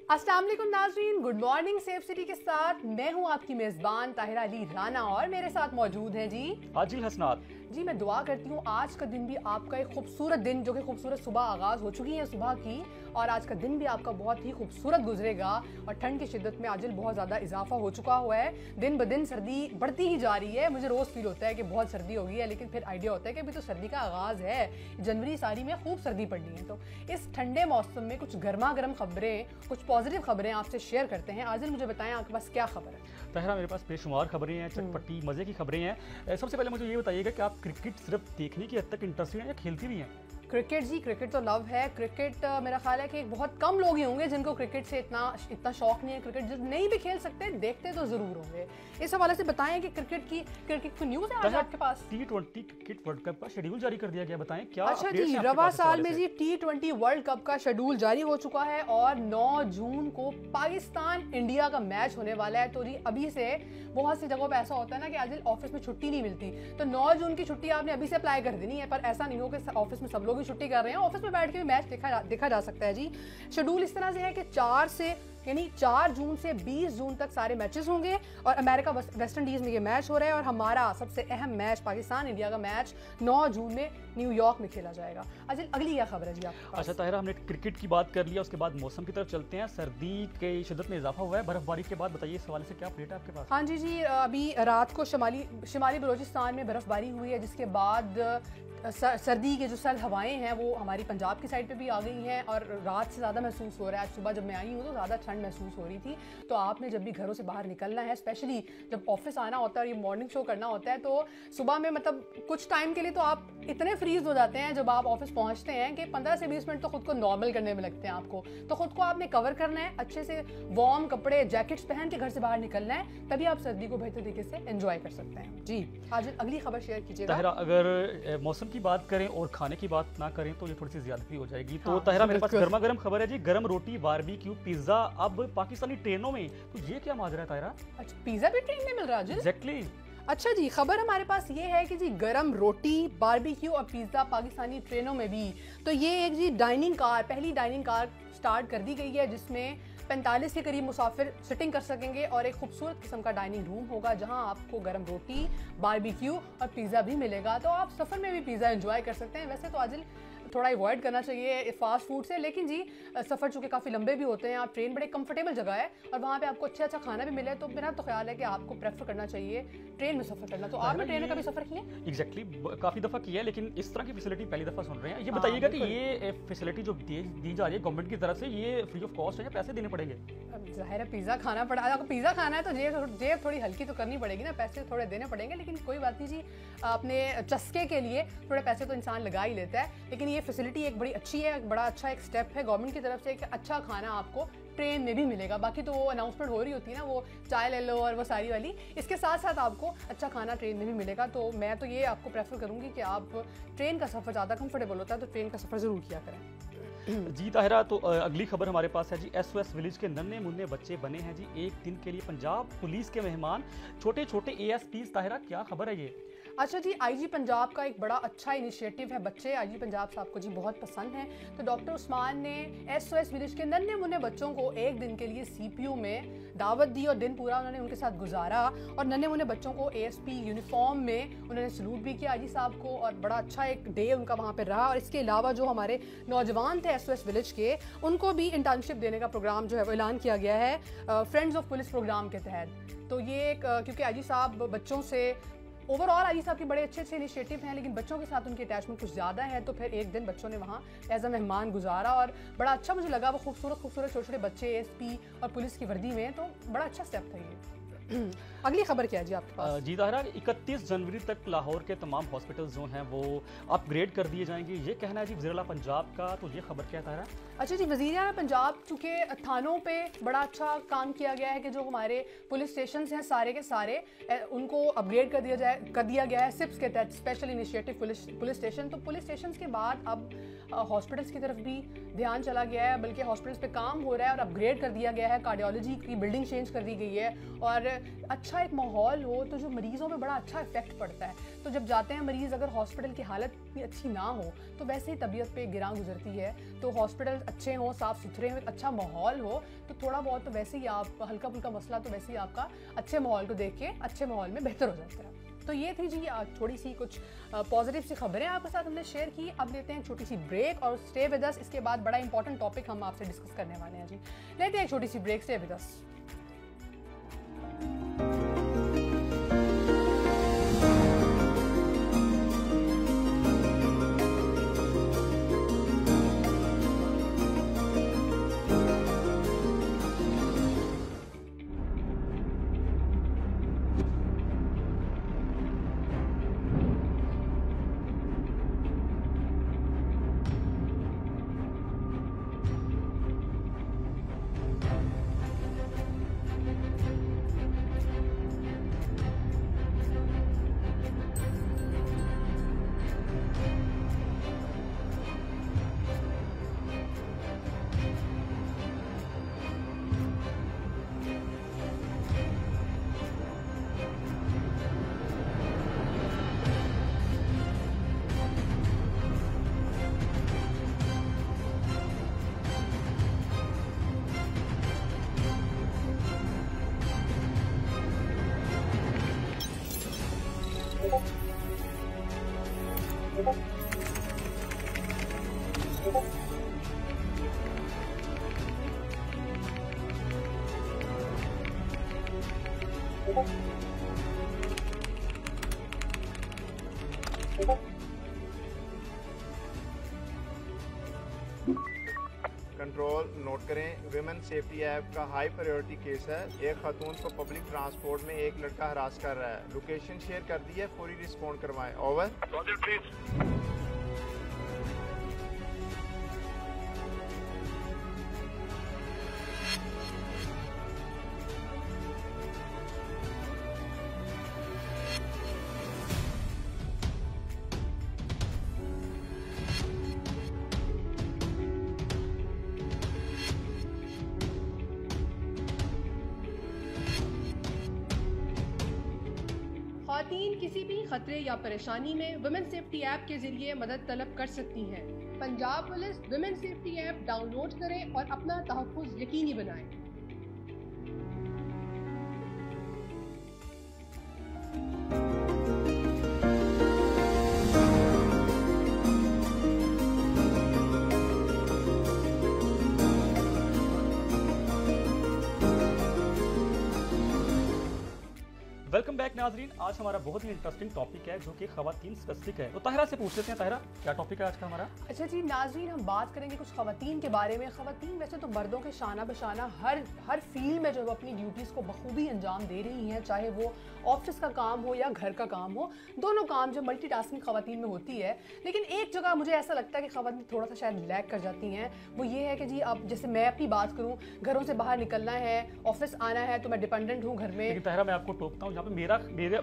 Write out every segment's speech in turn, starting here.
अस्सलाम वालेकुम नाज़रीन, गुड मॉर्निंग सेफ सिटी के साथ मैं हूं आपकी मेज़बान ताहिरा अली राना और मेरे साथ मौजूद हैं जी आजिल हसनात। जी मैं दुआ करती हूँ आज का दिन भी आपका एक खूबसूरत दिन, जो कि खूबसूरत सुबह आगाज़ हो चुकी है सुबह की, और आज का दिन भी आपका बहुत ही खूबसूरत गुजरेगा। और ठंड की शिद्दत में आजिल बहुत ज़्यादा इजाफा हो चुका हुआ है, दिन ब दिन सर्दी बढ़ती ही जा रही है। मुझे रोज़ फील होता है कि बहुत सर्दी हो गई है, लेकिन फिर आइडिया होता है कि अभी तो सर्दी का आगाज़ है, जनवरी सारी में खूब सर्दी पड़नी है। तो इस ठंडे मौसम में कुछ गर्मा गर्म खबरें, कुछ पॉजिटिव खबरें आपसे शेयर करते हैं। आजिल मुझे बताएं आपके पास क्या खबर है? ताहिरा मेरे पास बेशुमार खबरें हैं, चटपटी मज़े की खबरें हैं। सबसे पहले मुझे ये बताइएगा कि आप क्रिकेट सिर्फ देखने की हद तक इंटरेस्टेड हैं या खेलती भी हैं? क्रिकेट जी, क्रिकेट तो लव है। क्रिकेट मेरा ख्याल है कि बहुत कम लोग ही होंगे जिनको क्रिकेट से इतना शौक नहीं है। क्रिकेट जो नहीं भी खेल सकते, देखते तो जरूर होंगे। इस हवाले से बताएं कि क्रिकेट की न्यूज़ है आज आपके पास? T20 क्रिकेट वर्ल्ड कप का शेड्यूल जारी कर दिया गया, बताएं क्या? अच्छा जी, रवा साल में जी T20 वर्ल्ड कप का शेड्यूल जारी हो चुका है और 9 जून को पाकिस्तान इंडिया का मैच होने वाला है। तो जी अभी से बहुत सी जगहों पे ऐसा होता है ना कि आज ऑफिस में छुट्टी नहीं मिलती, तो 9 जून की छुट्टी आपने अभी से अप्लाई कर देनी है। पर ऐसा नहीं हो कि ऑफिस में सब लोग भी छुट्टी कर रहे हैं, ऑफिस में बैठ के भी मैच देखा जा सकता है जी। शेड्यूल इस तरह से है कि 4 जून से 20 जून तक सारे मैचेस होंगे और अमेरिका वेस्ट इंडीज में ये मैच हो रहा है। और हमारा सबसे अहम मैच पाकिस्तान इंडिया का मैच 9 जून में न्यूयॉर्क में खेला जाएगा। अच्छा, अगली क्या खबर है जी आपके पास? अच्छा ताहिरा, हमने क्रिकेट की बात कर लिया, उसके बाद मौसम की तरफ चलते हैं। सर्दी की शिद्दत में इजाफा हुआ है, बर्फबारी के बाद बताइए इस हवाले से क्या अपडेट है आपके पास? हाँ जी, अभी रात को शिमाली बलोचिस्तान में बर्फबारी हुई है, जिसके बाद सर्दी के जो सर्द हवाएं हैं वो हमारी पंजाब की साइड पे भी आ गई हैं और रात से ज़्यादा महसूस हो रहा है। आज सुबह जब मैं आई हूँ तो ज़्यादा ठंड महसूस हो रही थी। तो आपने जब भी घरों से बाहर निकलना है, स्पेशली जब ऑफिस आना होता है और ये मॉर्निंग शो करना होता है, तो सुबह में मतलब कुछ टाइम के लिए तो आप इतने फ्रीज हो जाते हैं जब आप ऑफिस पहुँचते हैं कि 15 से 20 मिनट तो खुद को नॉर्मल करने में लगते हैं आपको। तो खुद को आपने कवर करना है, अच्छे से वार्म कपड़े जैकेट्स पहन के घर से बाहर निकलना है, तभी आप सर्दी को बेहतर तरीके से एंजॉय कर सकते हैं जी। आज अगली खबर शेयर कीजिएगा। ताहिरा, अगर मौसम की बात करें और खाने की बात ना करें तो ये थोड़ी सी ज्यादती हो जाएगी। तो हाँ, ताहिरा मेरे पास गर्मा गर्म खबर है जी, गर्म रोटी, बारबेक्यू, पिज्जा अब पाकिस्तानी ट्रेनों में। तो ये क्या माजरा है ताहिरा? अच्छा, पिज्जा भी ट्रेन में मिल रहा है? एग्जैक्टली। अच्छा जी, खबर हमारे पास ये है कि जी गरम रोटी, बारबेक्यू और पिज्ज़ा पाकिस्तानी ट्रेनों में भी। तो ये एक जी पहली डाइनिंग कार स्टार्ट कर दी गई है, जिसमें 45 के करीब मुसाफिर सिटिंग कर सकेंगे और एक खूबसूरत किस्म का डाइनिंग रूम होगा जहां आपको गरम रोटी, बारबेक्यू और पिज़्ज़ा भी मिलेगा। तो आप सफ़र में भी पिज़्ज़ा एंजॉय कर सकते हैं। वैसे तो आज थोड़ा अवॉइड करना चाहिए फास्ट फूड से, लेकिन जी सफ़र चूँकि काफ़ी लंबे भी होते हैं, आप ट्रेन बड़े कंफर्टेबल जगह है और वहाँ पे आपको अच्छा खाना भी मिले, तो मेरा तो ख्याल है कि आपको प्रेफर करना चाहिए ट्रेन में सफ़र करना। तो आपने ट्रेन में कभी सफ़र किया? एग्जैक्टली, काफ़ी दफ़ा किया है, लेकिन इस तरह की फैसिलिटी पहली दफ़ा सुन रहे हैं। ये बताइएगा कि ये फैसिलिटी जो दी जा रही है गवर्नमेंट की तरफ से, ये फ्री ऑफ कॉस्ट है या पैसे देने पड़ेंगे? ज़ाहिर है पिज़्ज़ा खाना पड़ा, अगर पिज़्ज़ा खाना है तो जेब थोड़ी हल्की तो करनी पड़ेगी ना, पैसे थोड़े देने पड़ेंगे। लेकिन कोई बात नहीं जी, अपने चस्के के लिए थोड़े पैसे तो इंसान लगा ही लेता है। लेकिन ये फैसिलिटी एक बड़ी अच्छी है, बड़ा अच्छा एक स्टेप है गवर्नमेंट की तरफ से कि अच्छा खाना आपको ट्रेन में भी मिलेगा। बाकी तो वो अनाउंसमेंट हो रही होती है ना, वो चाय ले लो और वो सारी वाली, इसके साथ साथ आपको अच्छा खाना ट्रेन में भी मिलेगा। तो मैं तो ये आपको प्रेफर करूँगी कि आप ट्रेन का सफ़र ज़्यादा कंफर्टेबल होता है तो ट्रेन का सफ़र ज़रूर किया करें जी। ताहिरा, तो अगली खबर हमारे पास है जी, SOS विलेज के नन्हे मुन्ने बच्चे बने हैं जी एक दिन के लिए पंजाब पुलिस के मेहमान, छोटे छोटे ASPs। ताहिरा, क्या खबर है ये? अच्छा जी, IG पंजाब का एक बड़ा अच्छा इनिशिएटिव है। बच्चे IG पंजाब साहब को जी बहुत पसंद हैं, तो डॉक्टर उस्मान ने SOS विलेज के नन्हे मुन्ने बच्चों को एक दिन के लिए CPU में दावत दी और दिन पूरा उन्होंने उनके साथ गुजारा और नन्हे मुन्ने बच्चों को ASP यूनिफॉर्म में उन्होंने सलूट भी किया IG साहब को और बड़ा अच्छा एक डे उनका वहाँ पर रहा। और इसके अलावा जो हमारे नौजवान थे SOS विलेज के, उनको भी इंटर्नशिप देने का प्रोग्राम जो है वो ऐलान किया गया है फ्रेंड्स ऑफ पुलिस प्रोग्राम के तहत। तो ये क्योंकि IG साहब बच्चों से ओवरऑल IG साहब के बड़े अच्छे इनिशिएटिव हैं, लेकिन बच्चों के साथ उनकी अटैचमेंट कुछ ज़्यादा है, तो फिर एक दिन बच्चों ने वहाँ एज अ मेहमान गुजारा और बड़ा अच्छा मुझे लगा। वो खूबसूरत छोटे छोटे बच्चे ASP और पुलिस की वर्दी में, तो बड़ा अच्छा स्टेप था ये। अगली खबर क्या है जी आपके पास? जी ताहिरा, 31 जनवरी तक लाहौर के तमाम हॉस्पिटल जो हैं वो अपग्रेड कर दिए जाएंगे, ये कहना है जी वज़ीर आला पंजाब का। तो ये खबर क्या है ताहिरा? अच्छा जी, वज़ीर आला पंजाब चूँकि थानों पे बड़ा अच्छा काम किया गया है कि जो हमारे पुलिस स्टेशन हैं सारे के सारे उनको अपग्रेड कर दिया गया है सिप्स के तहत, स्पेशल इनिशिएटिव पुलिस स्टेशन। तो पुलिस स्टेशन के बाद अब हॉस्पिटल्स की तरफ भी ध्यान चला गया है, बल्कि हॉस्पिटल्स पे काम हो रहा है और अपग्रेड कर दिया गया है। कार्डियोलॉजी की बिल्डिंग चेंज कर दी गई है और अच्छा एक माहौल हो तो जो मरीज़ों पे बड़ा अच्छा इफेक्ट पड़ता है। तो जब जाते हैं मरीज़, अगर हॉस्पिटल की हालत भी अच्छी ना हो तो वैसे ही तबीयत पे गिरां गुजरती है। तो हॉस्पिटल अच्छे हों, साफ़ सुथरे हों, एक अच्छा माहौल हो तो थोड़ा बहुत तो वैसे ही आप हल्का फुल्का मसला तो वैसे ही आपका अच्छे माहौल को देख के अच्छे माहौल में बेहतर हो जाता है। तो ये थी जी थोड़ी सी कुछ पॉजिटिव सी खबरें आपके साथ हमने शेयर की। अब लेते हैं एक छोटी सी ब्रेक और स्टे विद अस। इसके बाद बड़ा इंपॉर्टेंट टॉपिक हम आपसे डिस्कस करने वाले हैं जी। लेते हैं एक छोटी सी break, stay with us. Control note करें, विमेन सेफ्टी ऐप का हाई प्रायोरिटी केस है। एक खातून को पब्लिक ट्रांसपोर्ट में एक लड़का हरास कर रहा है। लोकेशन शेयर कर दी है, पूरी रिस्पॉन्ड करवाएं। ओवर। ख़वातीन किसी भी खतरे या परेशानी में वुमेन सेफ्टी ऐप के जरिए मदद तलब कर सकती हैं। Punjab police women safety app download करें और अपना तहफ़्फ़ुज़ यकीनी बनाएं। वेलकम बैक नाजरीन। आज हमारा बहुत ही इंटरेस्टिंग टॉपिक है जो कि खवातीन स्पेसिफिक है। तो ताहिरा से पूछ लेते हैं, ताहिरा क्या टॉपिक है आज का हमारा? अच्छा जी नाजरीन, हम बात करेंगे कुछ खवातीन के बारे में। खवातीन वैसे तो मर्दों के शाना बशाना हर फील्ड में जो वो अपनी ड्यूटीज़ को बखूबी अंजाम दे रही हैं, चाहे वो ऑफिस का काम हो या घर का काम हो। दोनों काम जो मल्टीटास्किंग खवातीन में होती है। लेकिन एक जगह मुझे ऐसा लगता है कि खवातीन थोड़ा सा शायद लैग कर जाती हैं। वो ये है कि जी अब जैसे मैं अपनी बात करूँ, घरों से बाहर निकलना है, ऑफिस आना है तो मैं डिपेंडेंट हूँ घर में। लेकिन ताहिरा मैं आपको टोकता हूँ, यहाँ पे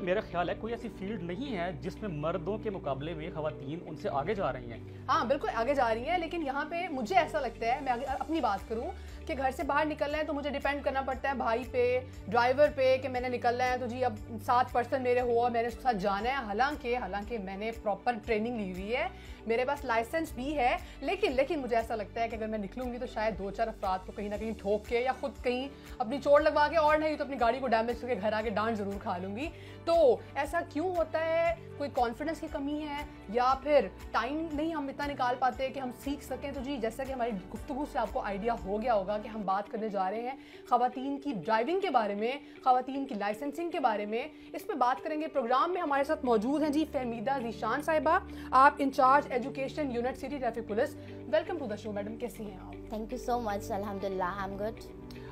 मेरा ख्याल है कोई ऐसी फील्ड नहीं है जिसमें मर्दों के मुकाबले में खवातीन उनसे आगे जा रही हैं। हाँ बिल्कुल आगे जा रही हैं, लेकिन यहाँ पे मुझे ऐसा लगता है, मैं अपनी बात करूँ कि घर से बाहर निकलना है तो मुझे डिपेंड करना पड़ता है भाई पे, ड्राइवर पे, कि मैंने निकलना है तो जी अब 7 पर्सन मेरे हो और मैंने उसके साथ जाना है। हालांकि मैंने प्रॉपर ट्रेनिंग ली हुई है, मेरे पास लाइसेंस भी है, लेकिन मुझे ऐसा लगता है कि अगर मैं निकलूंगी तो शायद 2-4 अफराद को कहीं ना कहीं ठोक के या खुद कहीं अपनी चोट लगवा के, और नहीं तो अपनी गाड़ी को डैमेज करके घर आके डांट ज़रूर खा लूँगी। तो ऐसा क्यों होता है? कोई कॉन्फिडेंस की कमी है या फिर टाइम नहीं हम इतना निकाल पाते कि हम सीख सकें? तो जी जैसा कि हमारी गुफ्तगू से आपको आइडिया हो गया होगा कि हम बात करने जा रहे हैं खवातीन की ड्राइविंग के बारे में, खवातीन की लाइसेंसिंग के बारे में। इस पर बात करेंगे। प्रोग्राम में हमारे साथ मौजूद हैं जी फहमीदा ज़ीशान साहिबा, आप incharge education unit city traffic police. Welcome to the show madam, कैसी हैं आप? थैंक यू सो मच, अल्हम्दुलिल्लाह आई एम गुड।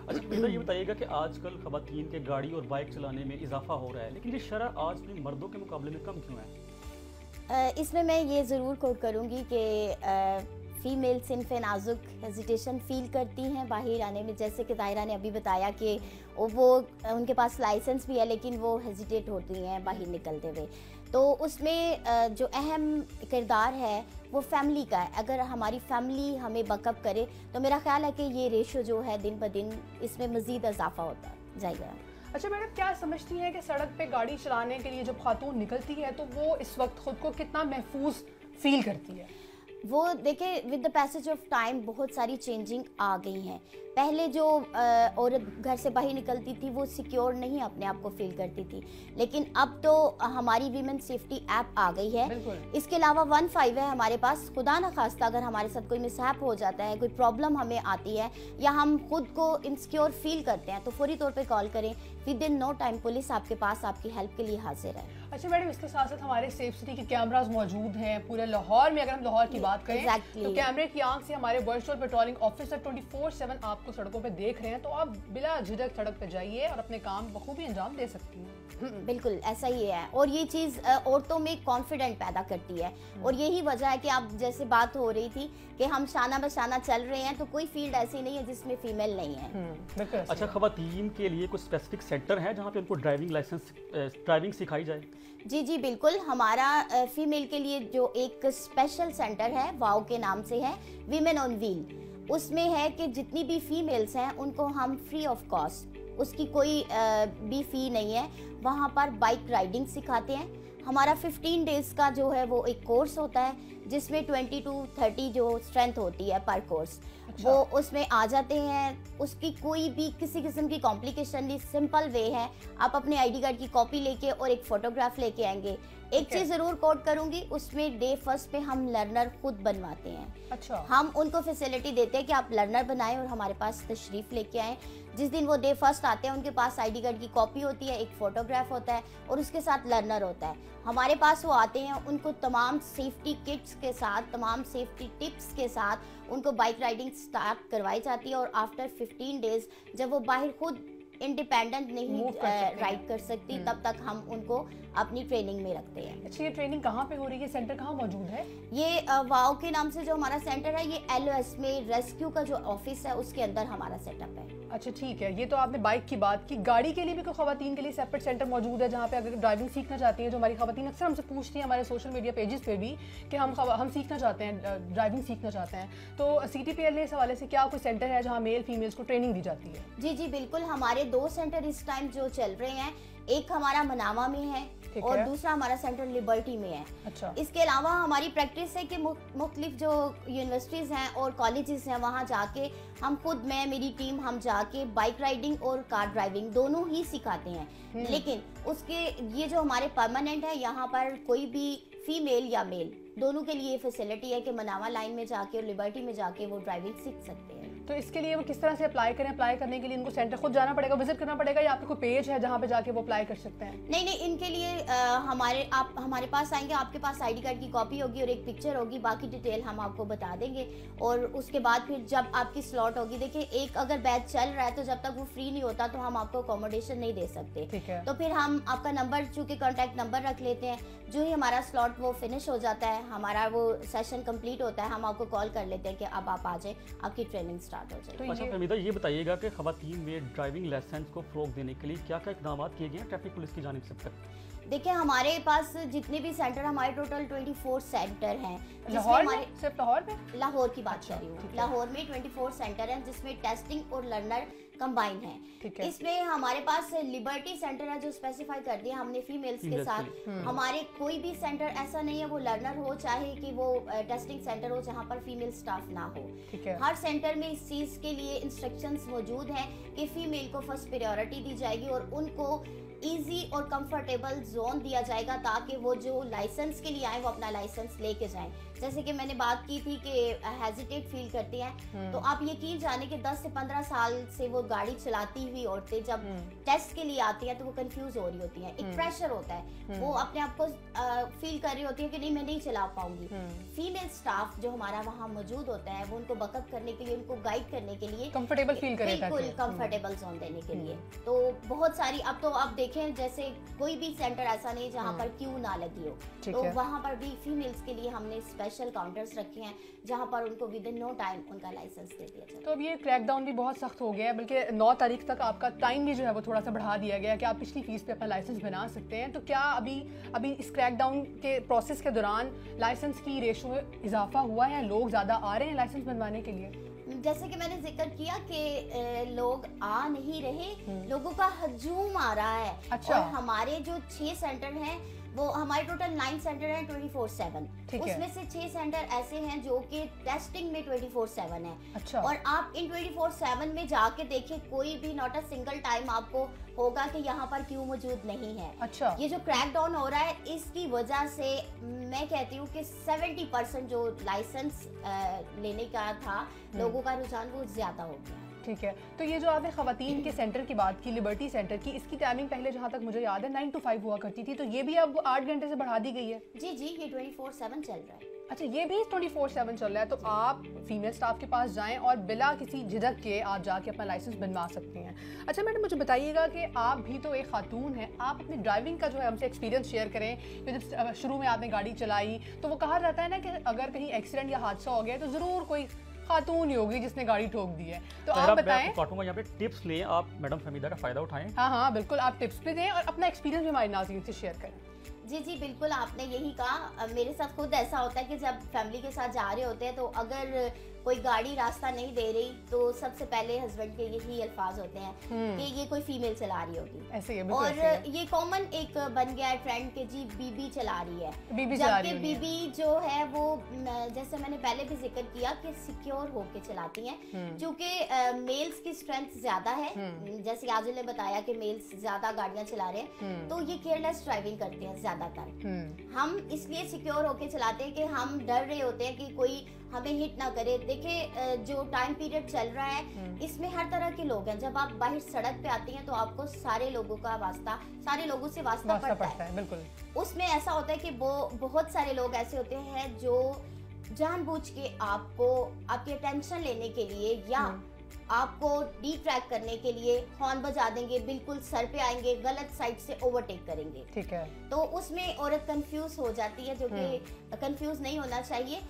अच्छा बेटा ये बताइएगा कि आजकल खवातीन के गाड़ी और बाइक चलाने में इजाफा हो रहा है, लेकिन ये शरह आज भी मर्दों के मुकाबले में कम क्यों है? इसमें मैं ये ज़रूर कोट करूँगी कि फ़ीमेल सिन्फ़ नाजुक हेजिटेशन फ़ील करती हैं बाहर आने में। जैसे कि ताहिरा ने अभी बताया कि वो उनके पास लाइसेंस भी है लेकिन वो हेजिटेट होती हैं बाहर निकलते हुए। तो उसमें जो अहम किरदार है वो फैमिली का है। अगर हमारी फैमिली हमें बैकअप करे तो मेरा ख्याल है कि ये रेशो जो है दिन ब दिन इसमें मज़ीद इजाफा होता जाएगा। अच्छा मैडम, क्या समझती हैं कि सड़क पे गाड़ी चलाने के लिए जब खातून निकलती है तो वो इस वक्त खुद को कितना महफूज फील करती है? वो देखिए, with the passage of time बहुत सारी चेंजिंग आ गई हैं। पहले जो औरत घर से बाहर निकलती थी वो सिक्योर नहीं अपने आप को फील करती थी, लेकिन अब तो हमारी वीमेन सेफ्टी ऐप आ गई है। इसके अलावा 15 है हमारे पास। खुदा न खास्ता अगर हमारे साथ कोई मिसहैप हो जाता है, कोई प्रॉब्लम हमें आती है या हम खुद को इनसिक्योर फील करते हैं तो फौरी तौर पे कॉल करें। Within no time police आपके पास आपकी हेल्प के लिए हाजिर है। अच्छा मैडम, इसके साथ साथ हमारे सेफ सिटी के कैमरास मौजूद हैं पूरे लाहौर में। अगर हम लाहौर की बात करें तो कैमरे की आंख से हमारे वर्चुअल पेट्रोलिंग ऑफिसर 24/7 आपको सड़कों पे देख रहे हैं, तो आप बिला झिझक सड़क पे जाइए और अपने काम बखूबी अंजाम दे सकती हैं। बिल्कुल ऐसा ही है, और ये चीज़ औरतों में कॉन्फिडेंट पैदा करती है, और यही वजह है कि आप जैसे बात हो रही थी कि हम शाना बशाना चल रहे हैं, तो कोई फील्ड ऐसी नहीं है जिसमें फीमेल नहीं है। अच्छा, खवातीन के लिए कुछ स्पेसिफिक सेंटर है जहाँ पे उनको ड्राइविंग सिखाई जाए? जी जी बिल्कुल, हमारा फीमेल के लिए जो एक स्पेशल सेंटर है वाओ के नाम से है, वीमेन ऑन व्हील। उसमें है कि जितनी भी फीमेल्स हैं उनको हम फ्री ऑफ कॉस्ट, उसकी कोई भी फ़ी नहीं है, वहाँ पर बाइक राइडिंग सिखाते हैं। हमारा 15 डेज़ का जो है वो एक कोर्स होता है जिसमें 20 to 30 जो स्ट्रेंथ होती है पर कोर्स। अच्छा। वो उसमें आ जाते हैं, उसकी कोई भी किसी किस्म की कॉम्प्लिकेशन नहीं, सिंपल वे है। आप अपने आईडी कार्ड की कॉपी लेके और एक फ़ोटोग्राफ लेके आएंगे। एक चीज़ ज़रूर कोट करूँगी, उसमें डे फर्स्ट पे हम लर्नर खुद बनवाते हैं। अच्छा। हम उनको फैसिलिटी देते हैं कि आप लर्नर बनाएं और हमारे पास तशरीफ़ लेके आएँ। जिस दिन वो डे फर्स्ट आते हैं उनके पास आईडी कार्ड की कॉपी होती है, एक फ़ोटोग्राफ होता है और उसके साथ लर्नर होता है। हमारे पास वो आते हैं, उनको तमाम सेफ्टी किट्स के साथ, तमाम सेफ्टी टिप्स के साथ उनको बाइक राइडिंग स्टार्ट करवाई जाती है, और आफ्टर 15 डेज़ जब वो बाहर खुद इंडिपेंडेंट नहीं राइड कर सकती, तब तक हम उनको अपनी ट्रेनिंग में रखते हैं। अच्छा, ये ट्रेनिंग कहाँ पे हो रही है? सेंटर कहाँ मौजूद है? ये वाओ के नाम से जो हमारा सेंटर है, ये LOS में रेस्क्यू का जो ऑफिस है उसके अंदर हमारा सेटअप है। अच्छा ठीक है, ये तो आपने बाइक की बात की। गाड़ी के लिए भी कोई खवातीन के लिए सेपरेट सेंटर मौजूद है जहाँ पे अगर ड्राइविंग सीखना चाहती हैं? जो हमारी खवातीन अक्सर हमसे पूछती हैं हमारे सोशल मीडिया पेजेस पे भी कि हम सीखना चाहते हैं, ड्राइविंग सीखना चाहते हैं, तो CTPL इस हवाले से क्या कोई सेंटर है जहाँ मेल फीमेल्स को ट्रेनिंग दी जाती है? जी जी बिल्कुल, हमारे 2 सेंटर इस टाइम जो चल रहे हैं, एक हमारा मनामा में है और दूसरा हमारा सेंटर लिबर्टी में है। अच्छा। इसके अलावा हमारी प्रैक्टिस है कि मुख्तलिफ जो यूनिवर्सिटीज़ हैं और कॉलेजेस हैं वहाँ जाके हम खुद, मैं मेरी टीम, हम जाके बाइक राइडिंग और कार ड्राइविंग दोनों ही सिखाते हैं। लेकिन उसके ये जो हमारे परमानेंट है, यहाँ पर कोई भी फीमेल या मेल दोनों के लिए फैसिलिटी है कि मनावा लाइन में जाके और लिबर्टी में जाके वो ड्राइविंग सीख सकते हैं। तो इसके लिए वो किस तरह से अप्लाई करें? अप्लाई करने के लिए इनको सेंटर खुद जाना पड़ेगा, विजिट करना पड़ेगा, या आपका कोई पेज है जहाँ पे जाके वो अप्लाई कर सकते हैं? नहीं, इनके लिए आप हमारे पास आएंगे, आपके पास आईडी कार्ड की कॉपी होगी और एक पिक्चर होगी, बाकी डिटेल हम आपको बता देंगे। और उसके बाद फिर जब आपकी स्लॉट होगी, देखिए एक अगर बैच चल रहा है तो जब तक वो फ्री नहीं होता तो हम आपको अकोमोडेशन नहीं दे सकते। ठीक है। तो फिर हम आपका नंबर, चूँकि कॉन्टैक्ट नंबर रख लेते हैं, जो ही हमारा स्लॉट वो फिनिश हो जाता है, हमारा वो सेशन कंप्लीट होता है, हम आपको कॉल कर लेते हैं कि अब आप आ जाए, आपकी ट्रेनिंग स्टार्ट हो जाए। तो अच्छा फहमीदा, ये बताइएगा कि खवातीन में ड्राइविंग लाइसेंस को फ़रोग देने के लिए क्या क्या इक़दाम किए गए हैं ट्रैफिक पुलिस की जानिब से अब तक? देखिए, हमारे पास जितने भी सेंटर, हमारे टोटल 24 सेंटर हैं। लाहौर में? सिर्फ लाहौर में? लाहौर की बात कर रही हूँ। लाहौर में 24 सेंटर हैं जिसमें टेस्टिंग और लर्नर कंबाइन है। इसमें हमारे पास लिबर्टी सेंटर है जो स्पेसिफाई कर दिया हमने फीमेल्स के साथ। हमारे कोई भी सेंटर ऐसा नहीं है, वो लर्नर हो चाहे कि वो टेस्टिंग सेंटर हो, जहाँ पर फीमेल स्टाफ ना हो। हर सेंटर में इस चीज के लिए इंस्ट्रक्शंस मौजूद हैं कि फीमेल को फर्स्ट प्रायोरिटी दी जाएगी और उनको इजी और कंफर्टेबल जोन दिया जाएगा ताकि वो जो लाइसेंस के लिए आए वो अपना लाइसेंस लेके जाएं। जैसे कि मैंने बात की थी कि हेजिटेट फील करती हैं, तो आप यकीन जाने कि 10 से 15 साल से वो गाड़ी चलाती हुई औरतें जब टेस्ट के लिए आती हैं तो वो कंफ्यूज हो रही होती हैं, एक प्रेशर होता है, वो अपने आप को फील कर रही होती है कि नहीं मैं नहीं चला पाऊंगी। फीमेल स्टाफ जो हमारा वहाँ मौजूद होता है वो उनको बकअप करने के लिए, उनको गाइड करने के लिए, कंफर्टेबल फील करें, बिल्कुल कंफर्टेबल जोन देने के लिए। तो बहुत सारी, अब तो आप देखें जैसे कोई भी सेंटर ऐसा नहीं जहाँ पर क्यू ना लगी हो, तो वहाँ पर भी फीमेल्स के लिए हमने स्पेशल काउंटर्स रखे हैं जहाँ पर उनको विद इन नो टाइम उनका लाइसेंस दे दिया जाए। तो अब ये क्रैकडाउन भी बहुत सख्त हो गया है, बल्कि 9 तारीख तक आपका टाइम भी जो है वो थोड़ा सा बढ़ा दिया गया है कि आप पिछली फीस पे अपना लाइसेंस बना सकते हैं। तो क्या अभी इस क्रैकडाउन के प्रोसेस के दौरान लाइसेंस की रेशो में इजाफा हुआ है? लोग ज़्यादा आ रहे हैं लाइसेंस बनवाने के लिए? जैसे कि मैंने जिक्र किया कि लोग आ नहीं रहे, लोगों का हजूम आ रहा है। अच्छा। और हमारे जो 6 सेंटर हैं, वो हमारे टोटल 9 सेंटर हैं 24/7। ठीक है। उसमें से 6 सेंटर ऐसे हैं जो कि टेस्टिंग में 24/7 है। अच्छा। और आप इन 24/7 में जाके देखें, कोई भी नॉट अ सिंगल टाइम आपको होगा कि यहाँ पर क्यों मौजूद नहीं है। अच्छा। ये जो क्रैक डाउन हो रहा है, इसकी वजह से मैं कहती हूँ कि 70% जो लाइसेंस लेने का था, लोगों का रुझान वो ज्यादा हो गया। ठीक है, तो ये जो आपने खवातीन के सेंटर की बात की, लिबर्टी सेंटर की, इसकी टाइमिंग पहले जहाँ तक मुझे याद है 9 to 5 हुआ करती थी, तो ये भी अब 8 घंटे से बढ़ा दी गई है। जी जी, ये 24/7 चल रहा है। अच्छा, ये भी 24/7 चल रहा है, तो आप फीमेल स्टाफ के पास जाएं और बिला किसी झिझक के आप जाके अपना लाइसेंस बनवा सकती हैं। अच्छा मैडम, मुझे बताइएगा कि आप भी तो एक खातून हैं, आप अपनी ड्राइविंग का जो है हमसे एक्सपीरियंस शेयर करें। कि जब शुरू में आपने गाड़ी चलाई तो वो कहा जाता है ना कि अगर कहीं एक्सीडेंट या हादसा हो गया तो ज़रूर कोई खातून ही होगी जिसने गाड़ी ठोक दी है, तो आप बताएं। काटूंगा यहाँ पे, टिप्स लें आप मैडम फहमीदा का फ़ायदा उठाएं। हाँ, बिल्कुल, आप टिप्स भी दें और अपना एक्सपीरियंस भी हमारे नाज़रीन से शेयर करें। जी जी बिल्कुल, आपने यही कहा। मेरे साथ खुद ऐसा होता है कि जब फैमिली के साथ जा रहे होते हैं, तो अगर कोई गाड़ी रास्ता नहीं दे रही, तो सबसे पहले हस्बैंड के यही अल्फाज होते हैं कि ये कोई फीमेल चला रही होगी। ऐसे ही, और ऐसे ही। ये कॉमन एक बन गया है ट्रेंड कि जी बीबी चला रही है। बीबी चला रही जबकि होगी। बीबी जो है वो जैसे मैंने पहले भी जिक्र किया कि सिक्योर होके चलाती हैं, क्योंकि मेल्स की स्ट्रेंथ ज्यादा है। जैसे आजिल ने बताया कि मेल्स ज्यादा गाड़ियां चला रहे हैं, तो ये केयरलेस ड्राइविंग करते हैं ज्यादातर। हम इसलिए सिक्योर होके चलाते हैं कि हम डर रहे होते हैं कि कोई हमें हिट ना करे। देखिए, जो टाइम पीरियड चल रहा है, इसमें हर तरह के लोग हैं। जब आप बाहर सड़क पे आती हैं तो आपको सारे लोगों का वास्ता, सारे लोगों से वास्ता पड़ता है। बिल्कुल। उसमें ऐसा होता है कि वो बहुत सारे लोग ऐसे होते हैं जो जानबूझ के आपको, आपकी अटेंशन लेने के लिए या आपको डिट्रैक्ट करने के लिए हॉर्न बजा देंगे, बिल्कुल सर पे आएंगे, गलत साइड से ओवरटेक करेंगे। ठीक है। तो उसमें औरत कंफ्यूज हो जाती है, जो कि कंफ्यूज नहीं होना चाहिए।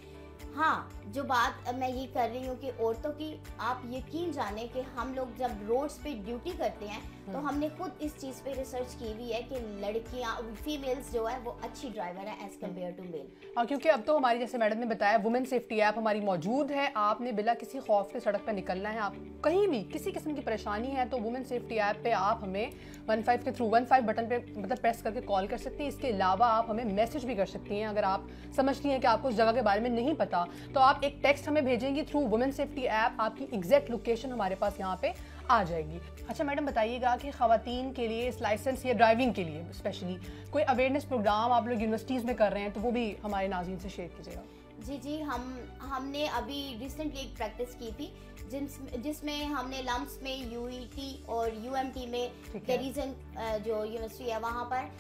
हाँ, जो बात मैं ये कर रही हूँ कि औरतों की, आप यकीन जाने कि हम लोग जब रोड्स पे ड्यूटी करते हैं तो हमने खुद इस चीज़ पे रिसर्च की हुई है कि लड़कियाँ, फीमेल्स जो है वो अच्छी ड्राइवर है एज कम्पेयर टू मेल। हाँ, क्योंकि अब तो हमारी, जैसे मैडम ने बताया, वुमेन सेफ्टी ऐप हमारी मौजूद है। आपने बिला किसी खौफ के सड़क पर निकलना है, आप कहीं भी किसी किस्म की परेशानी है तो वुमेन सेफ्टी ऐप पे आप हमें 15 के थ्रू 15 बटन पे मतलब प्रेस करके कॉल कर सकती हैं। इसके अलावा आप हमें मैसेज भी कर सकती हैं। अगर आप समझती हैं कि आपको उस जगह के बारे में नहीं पता, तो आप एक टेक्स्ट हमें भेजेंगी थ्रू वुमेन सेफ्टी ऐप, आपकी एग्जैक्ट लोकेशन हमारे पास यहाँ पे आ जाएगी। अच्छा मैडम, बताइएगा कि खवातीन के लिए इस लाइसेंस या ड्राइविंग के लिए स्पेशली कोई अवेयरनेस प्रोग्राम आप लोग यूनिवर्सिटीज़ में कर रहे हैं, तो वो भी हमारे नाज़रीन से शेयर कीजिएगा। जी जी, हमने अभी रिसेंटली एक प्रैक्टिस की थी जिसमें हमने लम्स में, यूईटी और यूएमटी में, कैरीजन जो यूनिवर्सिटी है वहाँ पर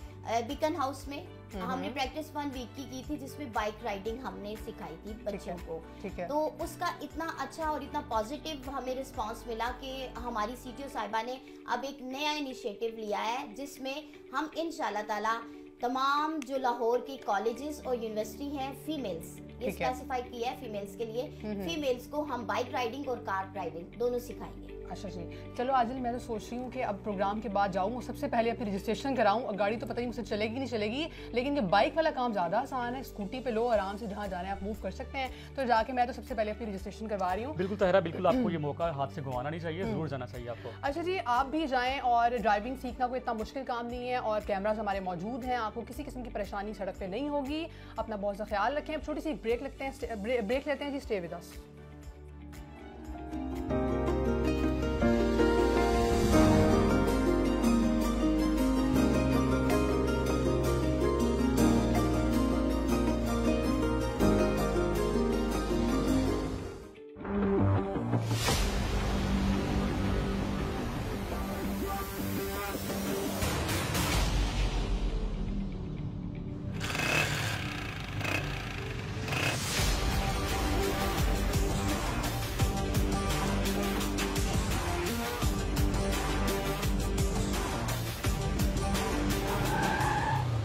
बीकन हाउस में हमने प्रैक्टिस 1 वीक की थी, जिसमें बाइक राइडिंग हमने सिखाई थी बच्चों को। ठीक है। तो उसका इतना अच्छा और इतना पॉजिटिव हमें रिस्पांस मिला कि हमारी सीटीओ साहिबा ने अब एक नया इनिशिएटिव लिया है, जिसमें हम इंशाल्लाह ताला तमाम जो लाहौर के कॉलेजेस और यूनिवर्सिटी हैं, फीमेल्स, ये स्पेसिफाई किया है फीमेल्स के लिए, फीमेल्स को हम बाइक राइडिंग और कार ड्राइविंग दोनों सिखाएंगे। अच्छा जी, चलो आजिल, मैं तो सोच रही हूँ कि अब प्रोग्राम के बाद जाऊँ, सबसे पहले अपनी रजिस्ट्रेशन कराऊँ। और गाड़ी तो पता नहीं मुझसे चलेगी नहीं चलेगी, लेकिन ये बाइक वाला काम ज़्यादा आसान है। स्कूटी पे लो, आराम से जहाँ जाना है आप मूव कर सकते हैं। तो जाके मैं तो सबसे पहले अपनी रजिस्ट्रेशन करवा रही हूँ। बिल्कुल तहरा, बिल्कुल आपको ये मौका हाथ से गंवाना नहीं चाहिए, जरूर जाना चाहिए आपको। अच्छा जी, आप भी जाएँ, और ड्राइविंग सीखना कोई इतना मुश्किल काम नहीं है, और कैमराज हमारे मौजूद हैं, आपको किसी किस्म की परेशानी सड़क पर नहीं होगी। अपना बहुत सा ख्याल रखें। अब छोटी सी ब्रेक लेते हैं जी, स्टे विद अस।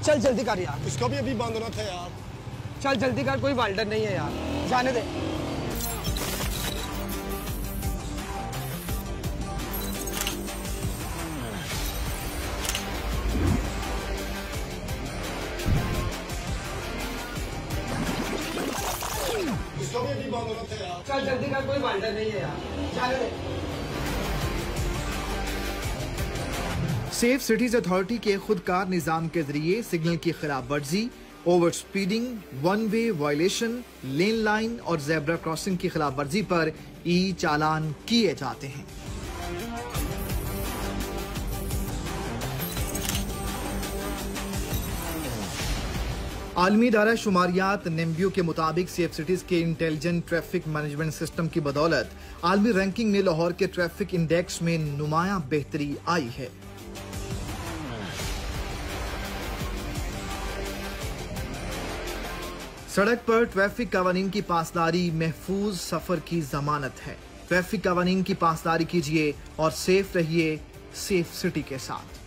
चल जल्दी कर यार, इसको भी अभी बांधना था यार। चल जल्दी कर, कोई वाल्डर नहीं है यार, जाने दे। इसको भी अभी बांधना था यार। चल जल्दी कर, कोई वाल्डर नहीं है यार, जाने दे। सेफ सिटीज अथॉरिटी के खुदकार निजाम के जरिए सिग्नल की खिलाफ वर्जी, over speeding, one way violation, lane line और जेब्रा क्रॉसिंग की खिलाफ वर्जी पर ई चालान किए जाते हैं। आलमी दायरा शुमारियात नेम्बियो के मुताबिक सेफ सिटीज के इंटेलिजेंट ट्रैफिक मैनेजमेंट सिस्टम की बदौलत आलमी रैंकिंग में लाहौर के ट्रैफिक इंडेक्स में नुमाया बेहतरी आई है। सड़क पर ट्रैफिक कानून की पासदारी महफूज सफर की जमानत है। ट्रैफिक कानून की पासदारी कीजिए और सेफ रहिए सेफ सिटी के साथ।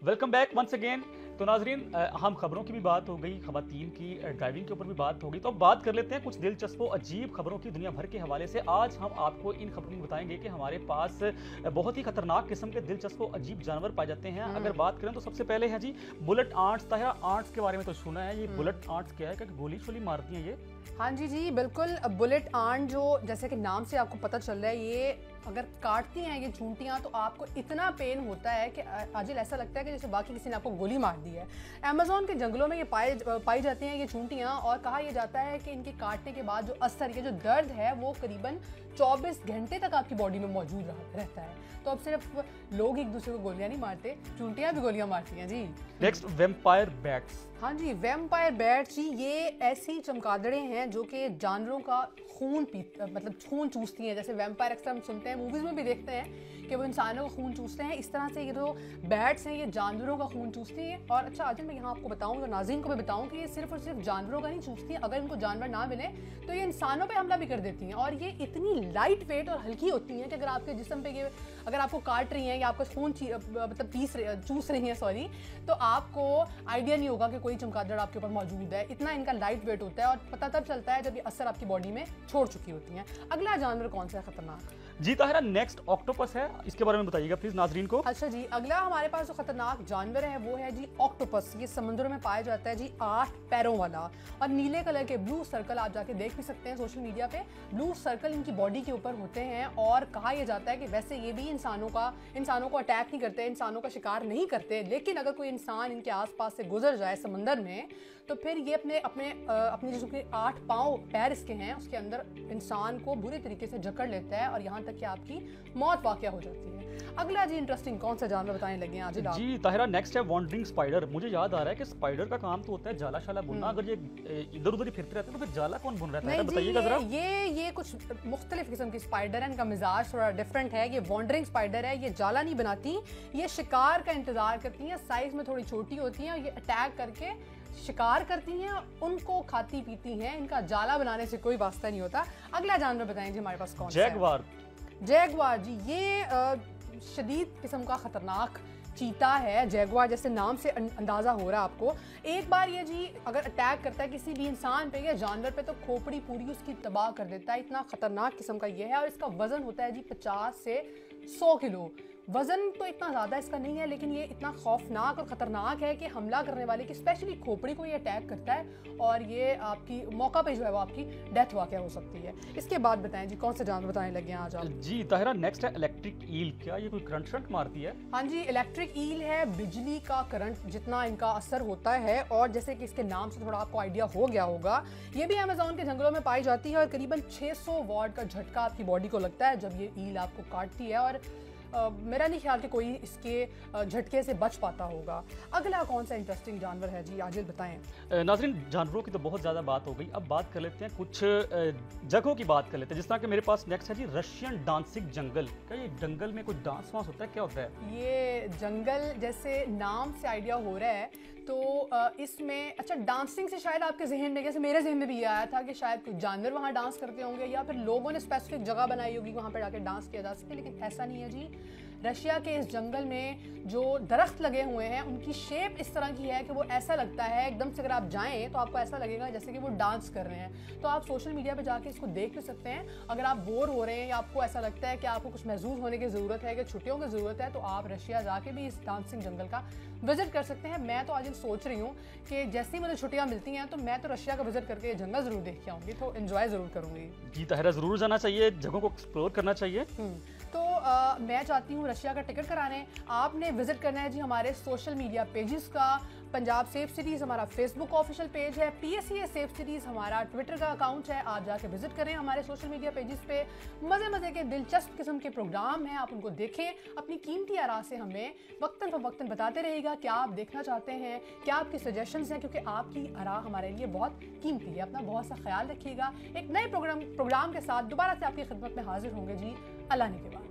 Welcome back once again. तो नाजरीन, हम खबरों की भी बात हो गई, खवातीन की ड्राइविंग के ऊपर भी बात हो गई, तो अब बात कर लेते हैं कुछ दिलचस्प और अजीब खबरों की दुनिया भर के हवाले से। आज हम आपको इन खबरों में बताएंगे कि हमारे पास बहुत ही खतरनाक किस्म के दिलचस्प और अजीब जानवर पाए जाते हैं। अगर बात करें तो सबसे पहले है जी बुलेट आंट्स। ताहिरा, आंट्स के बारे में तो सुना है, ये बुलेट आंट्स क्या है, क्या गोली शोली मारती हैं ये? हाँ जी बिल्कुल। बुलेट आंट जो जैसे कि नाम से आपको पता चल रहा है, ये अगर काटती हैं ये चूंटियाँ तो आपको इतना पेन होता है कि आजिल ऐसा लगता है कि जैसे बाकी किसी ने आपको गोली मार दी है। अमेज़न के जंगलों में ये पाई जाती हैं ये चूंटियाँ, और कहा यह जाता है कि इनके काटने के बाद जो असर, ये जो दर्द है वो करीबन 24 घंटे तक आपकी बॉडी में मौजूद रहता है। तो अब सिर्फ लोग एक दूसरे को गोलियां नहीं मारते, चूंटियाँ भी गोलियां मारती हैं जी। Next, vampire bats. हाँ जी, वैम्पायर बैट्स जी, ये ऐसी चमगादड़ें हैं जो कि जानवरों का खून मतलब खून चूसती हैं। जैसे वैम्पायर अक्सर हम सुनते हैं, मूवीज़ में भी देखते हैं कि वो इंसानों का खून चूसते हैं। इस तरह से ये जो बैट्स हैं ये जानवरों का खून चूसती हैं। और अच्छा आज मैं यहाँ आपको बताऊँ तो नाज़रीन को भी बताऊँ कि ये सिर्फ और सिर्फ जानवरों का नहीं चूसती हैं, अगर इनको जानवर ना मिले तो ये इंसानों पर हमला भी कर देती हैं। और ये इतनी लाइट वेट और हल्की होती हैं कि अगर आपके जिस्म पे ये अगर आपको काट रही हैं या आपका खून मतलब चूस रही हैं सॉरी, तो आपको आइडिया नहीं होगा कि कोई चमगादड़ आपके ऊपर मौजूद है। इतना इनका लाइट वेट होता है और पता तब चलता है जब ये असर आपकी बॉडी में छोड़ चुकी होती हैं। अगला जानवर कौन सा है खतरनाक? जी ताहिरा, नेक्स्ट ऑक्टोपस है, इसके बारे में बताइएगा प्लीज नाजरीन को। अच्छा जी, अगला हमारे पास जो खतरनाक जानवर है वो है जी ऑक्टोपस। ये समुद्र में पाया जाता है जी 8 पैरों वाला, और नीले कलर के ब्लू सर्कल आप जाके देख भी सकते हैं सोशल मीडिया पे। ब्लू सर्कल इनकी बॉडी के ऊपर होते हैं, और कहा यह जाता है कि वैसे ये भी इंसानों को अटैक नहीं करते, इंसानों का शिकार नहीं करते, लेकिन अगर कोई इंसान इनके आसपास से गुजर जाए समंदर में तो फिर ये अपने जिसके 8 पाँव पैर इसके हैं उसके अंदर इंसान को बुरे तरीके से जकड़ लेता है और यहाँ तक कि आपकी मौत वाक़या हो जाती है। अगला जी इंटरेस्टिंग कौन सा जानवर बताने लगे हैं आज जी ताहिरा? नेक्स्ट है वॉन्डरिंग स्पाइडर। मुझे याद आ रहा है कि स्पाइडर का काम तो होता है जाला शाला बुनना, अगर ये इधर उधर ही फिरते रहते हैं तो फिर जाला कौन बुन रहता है, बताइएगा जरा। ये कुछ मुख्तलिफ किस्म की स्पाइडर है, इनका मिजाज थोड़ा डिफरेंट है। ये वॉन्डरिंग स्पाइडर है, ये जाला नहीं बनाती, ये शिकार का इंतजार करती हैं, साइज में थोड़ी छोटी होती हैं, ये अटैक करके शिकार करती हैं, उनको खाती पीती हैं, इनका जाला बनाने से कोई वास्ता नहीं होता। अगला जानवर बताएं जी हमारे पास कौन सा है? जैगवार। जैगवार जी, ये शदीद किस्म का खतरनाक चीता है। जैगवार जैसे नाम से अंदाज़ा हो रहा है आपको। एक बार ये जी अगर अटैक करता है किसी भी इंसान पे या जानवर पे तो खोपड़ी पूरी उसकी तबाह कर देता है। इतना खतरनाक किस्म का ये है, और इसका वजन होता है जी 50 से 100 किलो। वजन तो इतना ज़्यादा इसका नहीं है, लेकिन ये इतना खौफनाक और ख़तरनाक है कि हमला करने वाले की स्पेशली खोपड़ी को ये अटैक करता है और ये आपकी मौका पे जो है वो आपकी डेथ वाक़या हो सकती है। इसके बाद बताएं जी कौन से जानवर बताने लगे हैं आज आप? जी ताहिरा, नेक्स्ट है इलेक्ट्रिक ईल। क्या ये कोई करंट शंट मारती है? हाँ जी, इलेक्ट्रिक ईल है, बिजली का करंट जितना इनका असर होता है, और जैसे कि इसके नाम से थोड़ा आपको आइडिया हो गया होगा, ये भी अमेज़न के जंगलों में पाई जाती है और करीबन 600 वाट का झटका आपकी बॉडी को लगता है जब ये ईल आपको काटती है, और मेरा नहीं ख्याल कि कोई इसके झटके से बच पाता होगा। अगला कौन सा इंटरेस्टिंग जानवर है जी आजिल बताएं। नाज़रीन, जानवरों की तो बहुत ज़्यादा बात हो गई, अब बात कर लेते हैं कुछ जगहों की बात कर लेते हैं। जिस तरह के मेरे पास नेक्स्ट है जी रशियन डांसिंग जंगल। क्या ये जंगल में कोई डांस वांस होता है, क्या होता है ये जंगल? जैसे नाम से आइडिया हो रहा है तो इसमें अच्छा डांसिंग से शायद आपके जहन में, जैसे मेरे जहन में भी ये आया था कि शायद कुछ जानवर वहाँ डांस करते होंगे या फिर लोगों ने स्पेसिफिक जगह बनाई होगी वहाँ पर जाकर डांस किया जा सके, लेकिन ऐसा नहीं है जी। रशिया के इस जंगल में जो दरख्त लगे हुए हैं उनकी शेप इस तरह की है कि वो ऐसा लगता है एकदम से, अगर आप जाएं तो आपको ऐसा लगेगा जैसे कि वो डांस कर रहे हैं। तो आप सोशल मीडिया पे जाके इसको देख भी सकते हैं। अगर आप बोर हो रहे हैं या आपको ऐसा लगता है कि आपको कुछ महसूस होने की ज़रूरत है, कि छुट्टियों की ज़रूरत है, तो आप रशिया जाके भी इस डांसिंग जंगल का विजिट कर सकते हैं। मैं तो आज सोच रही हूँ कि जैसे ही मुझे छुट्टियाँ मिलती हैं तो मैं तो रशिया का विजिट करके ये जंगल ज़रूर देख के आऊँगी, तो एंजॉय ज़रूर करूँगी। जी ताहिरा, ज़रूर जाना चाहिए, जगहों को एक्सप्लोर करना चाहिए। तो मैं चाहती हूँ रशिया का टिकट कराने। आपने विजिट करना है जी हमारे सोशल मीडिया पेजेस का। पंजाब सेफ सिटीज़ हमारा फेसबुक ऑफिशियल पेज है, PSEA सेफ सिटीज़ हमारा ट्विटर का अकाउंट है। आप जाके विजिट करें हमारे सोशल मीडिया पेजेस पे। मज़े के दिलचस्प किस्म के प्रोग्राम हैं, आप उनको देखें। अपनी कीमती आरा से हमें वक्तन फ़वक्तन बताते रहिएगा क्या आप देखना चाहते हैं, क्या आपके सजेशंस हैं, क्योंकि आपकी आरा हमारे लिए बहुत कीमती है। अपना बहुत सा ख्याल रखिएगा। एक नए प्रोग्राम के साथ दोबारा से आपकी खिदमत में हाजिर होंगे जी, अल्लाह ने के बाद।